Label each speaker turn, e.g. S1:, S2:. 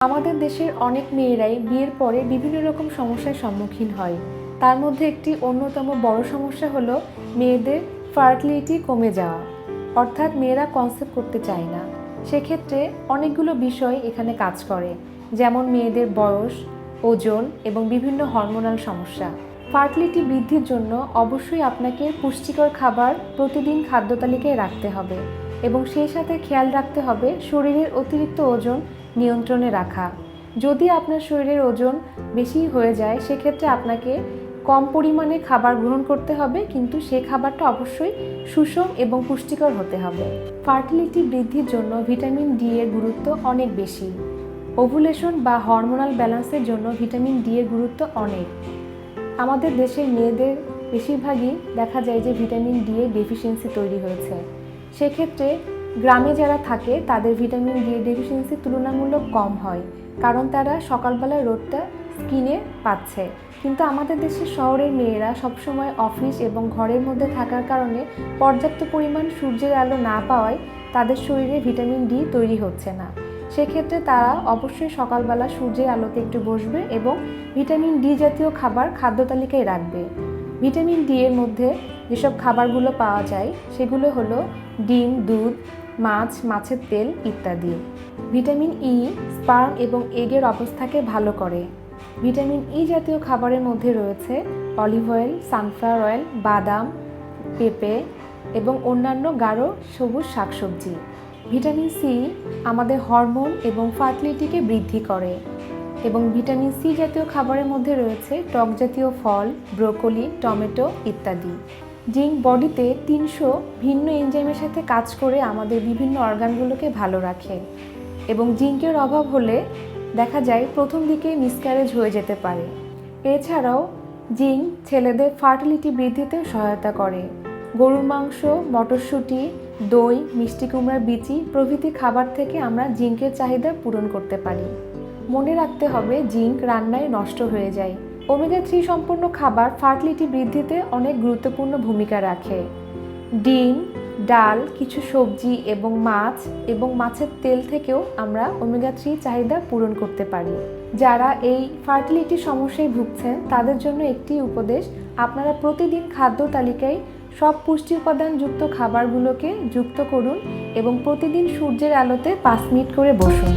S1: আমাদের দেশের অনেক মেয়েরাই বিয়ের পরে বিভিন্ন রকম সমস্যার সম্মুখীন হয়। তার মধ্যে একটি অন্যতম বড় সমস্যা হলো মেয়েদের ফার্টিলিটি কমে যাওয়া, অর্থাৎ মেয়েরা কনসেপ্ট করতে চায় না। সেক্ষেত্রে অনেকগুলো বিষয় এখানে কাজ করে, যেমন মেয়েদের বয়স, ওজন এবং বিভিন্ন হরমোনাল সমস্যা। ফার্টিলিটি বৃদ্ধির জন্য অবশ্যই আপনাকে পুষ্টিকর খাবার প্রতিদিন খাদ্য তালিকায় রাখতে হবে এবং সেই সাথে খেয়াল রাখতে হবে শরীরের অতিরিক্ত ওজন নিয়ন্ত্রণে রাখা। যদি আপনার শরীরের ওজন বেশি হয়ে যায় সেক্ষেত্রে আপনাকে কম পরিমাণে খাবার গ্রহণ করতে হবে, কিন্তু সেই খাবারটা অবশ্যই সুষম এবং পুষ্টিকর হতে হবে। ফার্টিলিটি বৃদ্ধির জন্য ভিটামিন ডি এর গুরুত্ব অনেক বেশি। ওভুলেশন বা হরমোনাল ব্যালেন্সের জন্য ভিটামিন ডি এর গুরুত্ব অনেক। আমাদের দেশের মেয়েদের বেশিরভাগই দেখা যায় যে ভিটামিন ডি এর ডেফিসিয়েন্সি তৈরি হয়েছে। সেক্ষেত্রে গ্রামে যারা থাকে তাদের ভিটামিন ডি এর ডেফিসিয়েন্সি তুলনামূলক কম হয়, কারণ তারা সকালবেলা রোদটা স্কিনে পাচ্ছে। কিন্তু আমাদের দেশের শহরের মেয়েরা সবসময় অফিস এবং ঘরের মধ্যে থাকার কারণে পর্যাপ্ত পরিমাণ সূর্যের আলো না পাওয়ায় তাদের শরীরে ভিটামিন ডি তৈরি হচ্ছে না। সেক্ষেত্রে তারা অবশ্যই সকালবেলা সূর্যের আলোতে একটু বসবে এবং ভিটামিন ডি জাতীয় খাবার খাদ্য তালিকায় রাখবে। ভিটামিন ডি এর মধ্যে যেসব খাবারগুলো পাওয়া যায় সেগুলো হলো ডিম, দুধ, মাছ, মাছের তেল ইত্যাদি। ভিটামিন ই স্পার্ম এবং এগের অবস্থাকে ভালো করে। ভিটামিন ই জাতীয় খাবারের মধ্যে রয়েছে অলিভ অয়েল, সানফ্লাওয়ার অয়েল, বাদাম, পেঁপে এবং অন্যান্য গাঢ় সবুজ শাকসবজি। ভিটামিন সি আমাদের হরমোন এবং ফার্টিলিটিকে বৃদ্ধি করে এবং ভিটামিন সি জাতীয় খাবারের মধ্যে রয়েছে টক জাতীয় ফল, ব্রোকলি, টমেটো ইত্যাদি। জিঙ্ক বডিতে 300 ভিন্ন এনজাইমের সাথে কাজ করে আমাদের বিভিন্ন অর্গানগুলোকে ভালো রাখে এবং জিঙ্কের অভাব হলে দেখা যায় প্রথম দিকে মিসক্যারেজ হয়ে যেতে পারে। এছাড়াও জিঙ্ক ছেলেদের ফার্টিলিটি বৃদ্ধিতে সহায়তা করে। গরুর মাংস, মটরশুঁটি, দই, মিষ্টি কুমড়ার বিচি প্রভৃতি খাবার থেকে আমরা জিঙ্কের চাহিদা পূরণ করতে পারি। মনে রাখতে হবে জিঙ্ক রান্নায় নষ্ট হয়ে যায়। ওমেগা 3 সম্পন্ন খাবার ফার্টিলিটি বৃদ্ধিতে অনেক গুরুত্বপূর্ণ ভূমিকা রাখে। ডিম, ডাল, কিছু সবজি এবং মাছ এবং মাছের তেল থেকেও আমরা ওমেগা 3 চাহিদা পূরণ করতে পারি। যারা এই ফার্টিলিটি সমস্যায় ভুগছেন তাদের জন্য একটি উপদেশ, আপনারা প্রতিদিন খাদ্য তালিকায় সব পুষ্টি উপাদানযুক্ত খাবারগুলোকে যুক্ত করুন এবং প্রতিদিন সূর্যের আলোতে 5 মিনিট করে বসুন।